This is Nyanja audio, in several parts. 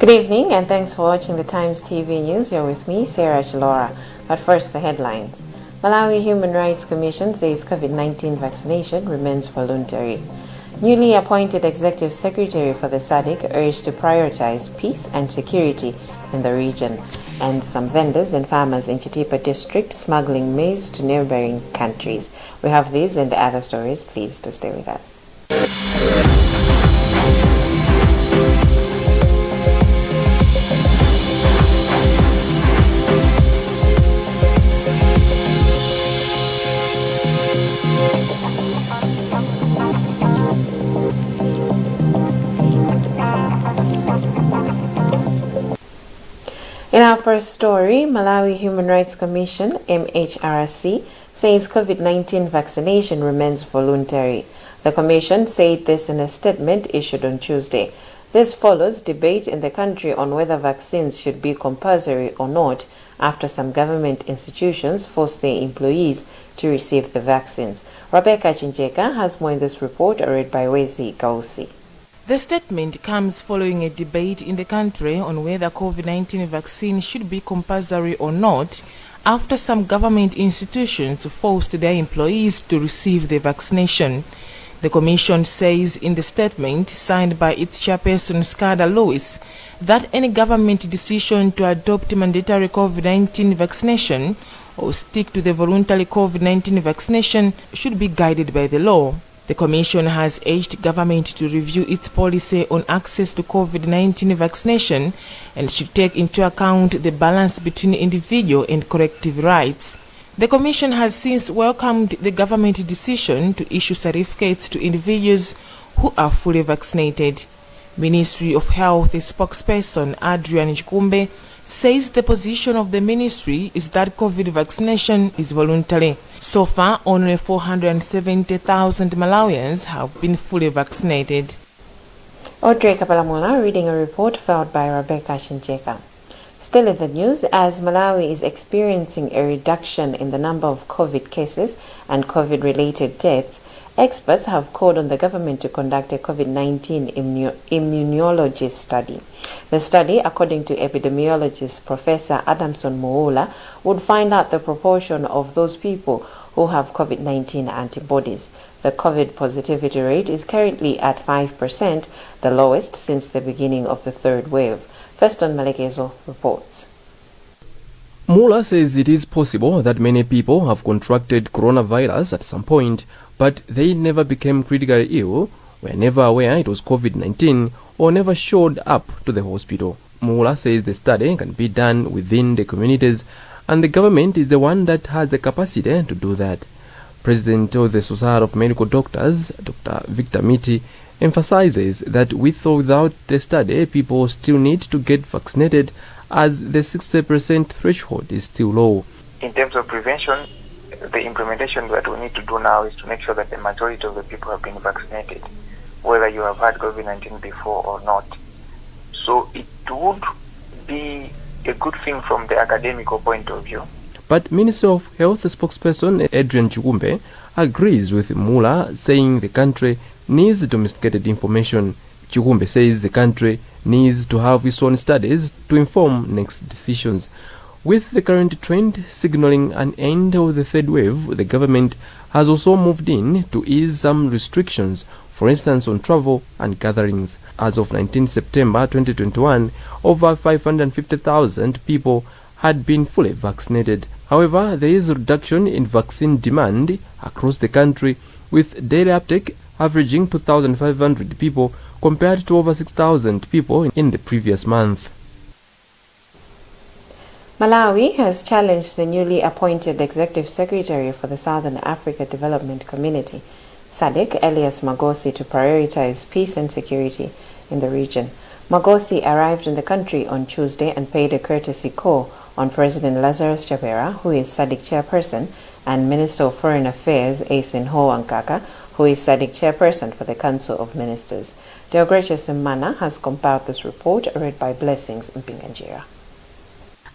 Good evening and thanks for watching the Times TV News. You're with me, Sarah Chalora. But first, the headlines. Malawi Human Rights Commission says COVID-19 vaccination remains voluntary. Newly appointed Executive Secretary for the SADC urged to prioritize peace and security in the region. And some vendors and farmers in Chitipa district smuggling maize to neighboring countries. We have these and other stories. Please to stay with us. In our first story, Malawi Human Rights Commission, MHRC, says COVID-19 vaccination remains voluntary. The Commission said this in a statement issued on Tuesday. This follows debate in the country on whether vaccines should be compulsory or not after some government institutions forced their employees to receive the vaccines. Rebecca Chincheka has more in this report read by Wezi Kausi. The statement comes following a debate in the country on whether COVID-19 vaccine should be compulsory or not after some government institutions forced their employees to receive the vaccination. The Commission says in the statement signed by its chairperson Skada Lewis that any government decision to adopt mandatory COVID-19 vaccination or stick to the voluntary COVID-19 vaccination should be guided by the law. The Commission has urged government to review its policy on access to COVID-19 vaccination and should take into account the balance between individual and collective rights. The Commission has since welcomed the government decision to issue certificates to individuals who are fully vaccinated. Ministry of Health spokesperson Adrian Chikumbe says the position of the ministry is that COVID vaccination is voluntary. So far, only 470,000 Malawians have been fully vaccinated. Audrey Kapalamula reading a report filed by Rebecca Chincheka. Still in the news, as Malawi is experiencing a reduction in the number of COVID cases and COVID-related deaths, experts have called on the government to conduct a COVID-19 immunology study. The study, according to epidemiologist Professor Adamson Muula, would find out the proportion of those people who have COVID-19 antibodies. The COVID positivity rate is currently at 5%, the lowest since the beginning of the third wave. Feston Malekezo reports. Muula says it is possible that many people have contracted coronavirus at some point, but they never became critically ill, were never aware it was COVID-19, or never showed up to the hospital. Muula says the study can be done within the communities, and the government is the one that has the capacity to do that. President of the Society of Medical Doctors, Dr. Victor Miti, emphasizes that with or without the study, people still need to get vaccinated as the 60% threshold is still low. In terms of prevention, the implementation that we need to do now is to make sure that the majority of the people have been vaccinated, whether you have had COVID-19 before or not. So it would be a good thing from the academical point of view. But Minister of Health spokesperson Adrian Chikumbe agrees with Muula, saying the country needs domesticated information. Chikumbe says the country needs to have its own studies to inform next decisions. With the current trend signaling an end of the third wave, the government has also moved in to ease some restrictions, for instance on travel and gatherings. As of 19 September 2021, over 550,000 people had been fully vaccinated. However, there is a reduction in vaccine demand across the country, with daily uptake averaging 2,500 people compared to over 6,000 people in the previous month. Malawi has challenged the newly appointed Executive Secretary for the Southern Africa Development Community, SADC, Elias Magosi, to prioritize peace and security in the region. Magosi arrived in the country on Tuesday and paid a courtesy call on President Lazarus Chakwera, who is SADC chairperson, and Minister of Foreign Affairs Asin Ho Ankaka, who is SADC chairperson for the Council of Ministers. Deogratius Simana has compiled this report read by Blessings Mpinganjira.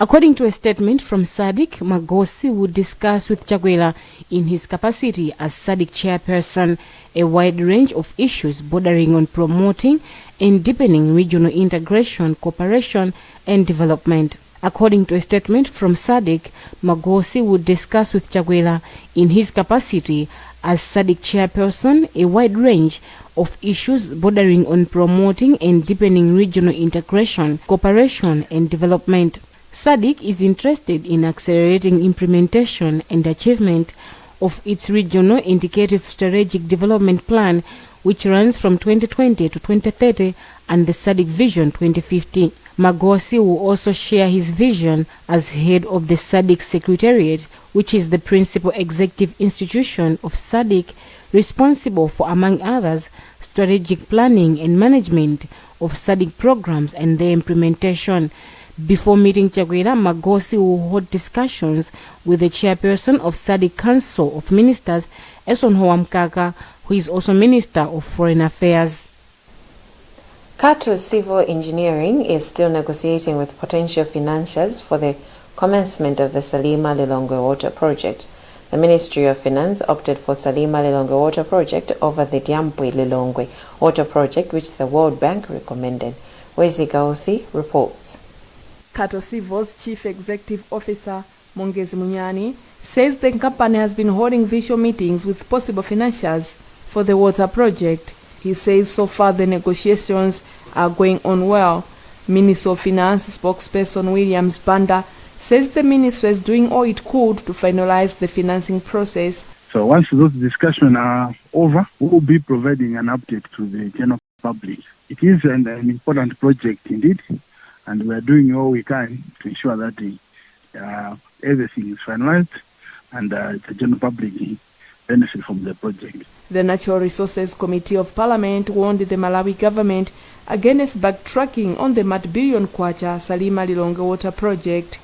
According to a statement from SADC, Magosi would discuss with Chakwera in his capacity as SADC chairperson a wide range of issues bordering on promoting and deepening regional integration, cooperation and development. According to a statement from SADC, Magosi would discuss with Chakwera in his capacity as SADC chairperson a wide range of issues bordering on promoting and deepening regional integration, cooperation and development. SADC is interested in accelerating implementation and achievement of its regional indicative strategic development plan, which runs from 2020 to 2030, and the SADC Vision 2050. Magosi will also share his vision as head of the SADC Secretariat, which is the principal executive institution of SADC, responsible for, among others, strategic planning and management of SADC programs and their implementation. Before meeting Chakwera, Magosi will hold discussions with the chairperson of SADC Council of Ministers, Esonhoa Mkaka, who is also Minister of Foreign Affairs. Kato Civil Engineering is still negotiating with potential financiers for the commencement of the Salima Lilongwe Water Project. The Ministry of Finance opted for Salima Lilongwe Water Project over the Diampwe Lilongwe Water Project, which the World Bank recommended. Wezi Gausi reports. Kato Civil's Chief Executive Officer, Mongezi Munyani, says the company has been holding virtual meetings with possible financiers for the water project. He says so far the negotiations are going on well. Minister of Finance spokesperson Williams Banda says the ministry is doing all it could to finalize the financing process. So once those discussions are over, we will be providing an update to the general public. It is an important project indeed, and we are doing all we can to ensure that everything is finalized and the general public benefit from the project. The Natural Resources Committee of Parliament warned the Malawi government against backtracking on the multi-billion kwacha Salima Lilongwe Water Project.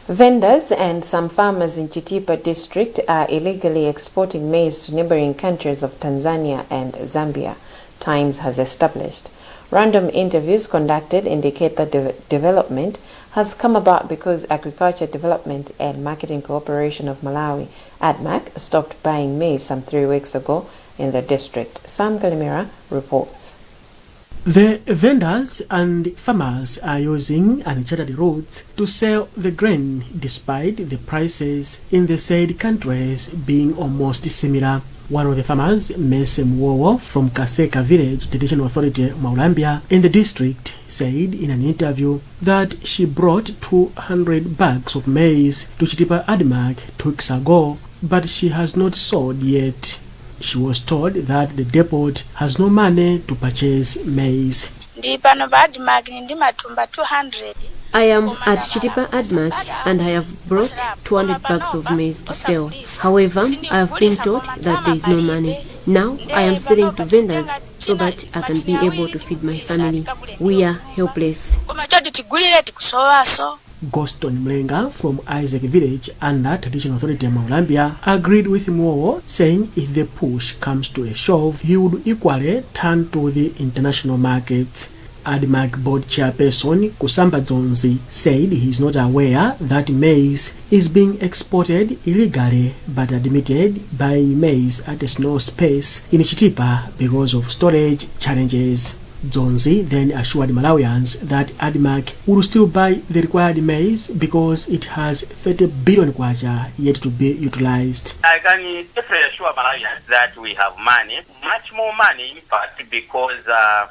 Vendors and some farmers in Chitipa district are illegally exporting maize to neighboring countries of Tanzania and Zambia, Times has established. Random interviews conducted indicate that the development has come about because Agriculture Development and Marketing Corporation of Malawi, ADMAC, stopped buying maize some 3 weeks ago in the district. Sam Galimira reports. The vendors and farmers are using uncharted routes to sell the grain despite the prices in the said countries being almost similar. One of the farmers, Mese Mwowo from Kaseka Village, Traditional Authority Maulambia, in the district, said in an interview that she brought 200 bags of maize to Chitipa ADMAC 2 weeks ago, but she has not sold yet. She was told that the depot has no money to purchase maize. I am at Chitipa ADMAC and I have brought 200 bags of maize to sell. However, I have been told that there is no money. Now I am selling to vendors so that I can be able to feed my family. We are helpless. Goston Mlenga from Isaac Village under Traditional Authority Maulambia agreed with Mwowo, saying if the push comes to a shove, he would equally turn to the international market. ADMAC board chairperson Kusamba Zonzi said he is not aware that maize is being exported illegally, but admitted buying maize at a slow pace in Chitipa because of storage challenges. Zonzi then assured Malawians that ADMAC will still buy the required maize because it has 30 billion kwacha yet to be utilized. I can definitely assure Malawians that we have money, much more money in fact, because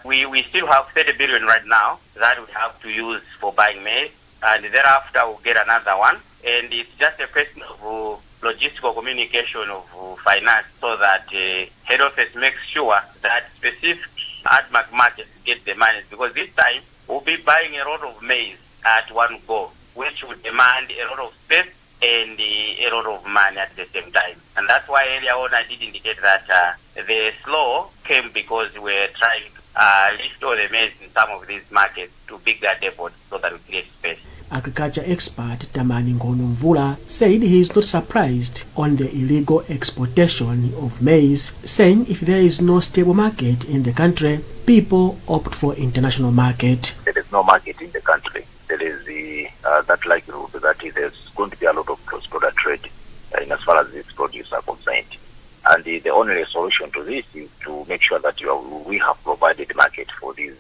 we still have 30 billion right now that we have to use for buying maize, and thereafter we'll get another one, and it's just a question of logistical communication of finance so that head office makes sure that specific ADMAC markets get the money, because this time we'll be buying a lot of maize at one go, which would demand a lot of space and a lot of money at the same time. And that's why earlier on I did indicate that the slow came because we're trying to lift all the maize in some of these markets to bigger depots so that we create space. Agriculture expert Tamani Ngono Mvula said he is not surprised on the illegal exportation of maize, saying if there is no stable market in the country, people opt for international market. There is no market in the country. The that likelihood that there's going to be a lot of cross-border trade in as far as these produce are concerned. And the only solution to this is to make sure that we have provided market for these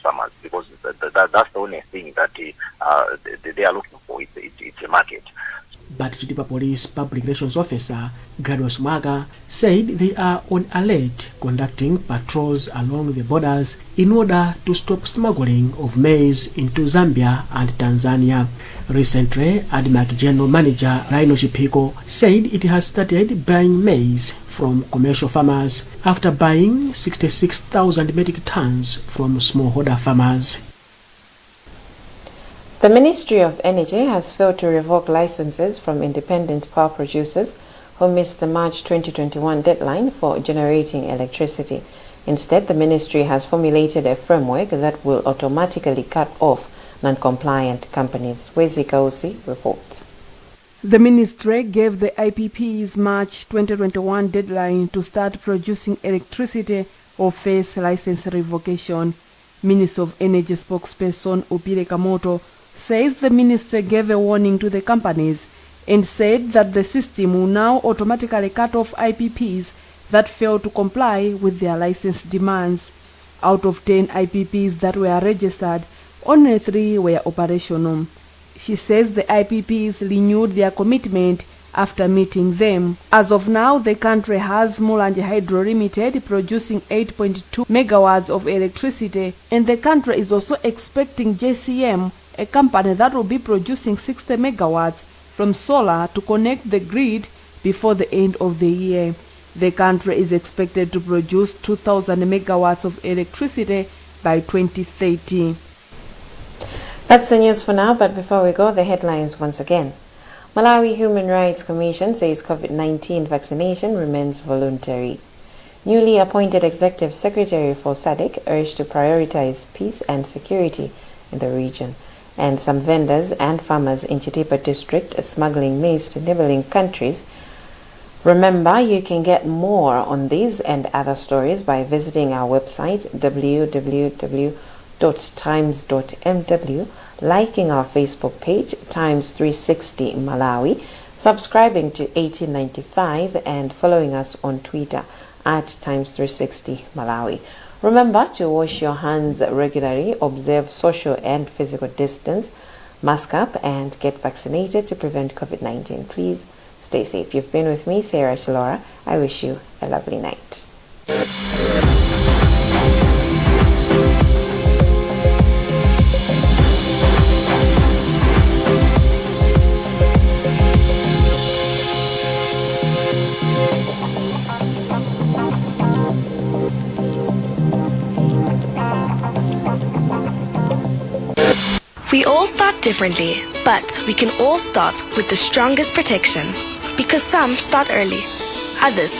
farmers, because that's the only thing that they are looking for. It's a market. But Chitipa Police Public Relations Officer Grados Mwaga said they are on alert, conducting patrols along the borders in order to stop smuggling of maize into Zambia and Tanzania. Recently, ADMAC General Manager Rhino Chipiko said it has started buying maize from commercial farmers after buying 66,000 metric tons from smallholder farmers. The Ministry of Energy has failed to revoke licenses from independent power producers who missed the March 2021 deadline for generating electricity. Instead, the ministry has formulated a framework that will automatically cut off non-compliant companies. Wezi Kausi reports. The ministry gave the IPPs March 2021 deadline to start producing electricity or face license revocation. Minister of Energy spokesperson Upire Kamoto says the ministry gave a warning to the companies and said that the system will now automatically cut off IPPs that fail to comply with their license demands. Out of 10 IPPs that were registered, only 3 were operational. She says the IPPs renewed their commitment after meeting them. As of now, the country has Mulanje Hydro Limited producing 8.2 megawatts of electricity, and the country is also expecting JCM, a company that will be producing 60 megawatts from solar, to connect the grid before the end of the year. The country is expected to produce 2,000 megawatts of electricity by 2030. That's the news for now, but before we go, the headlines once again. Malawi Human Rights Commission says COVID-19 vaccination remains voluntary. Newly appointed Executive Secretary for SADC urged to prioritize peace and security in the region. And some vendors and farmers in Chitipa district are smuggling maize to neighboring countries. Remember, you can get more on these and other stories by visiting our website www.times.mw, liking our Facebook page Times 360 Malawi, subscribing to 1895, and following us on Twitter at Times 360 Malawi. Remember to wash your hands regularly, observe social and physical distance, mask up, and get vaccinated to prevent COVID-19. Please stay safe. You've been with me, Sarah Chilora. I wish you a lovely night. We all start differently, but we can all start with the strongest protection. Because some start early, others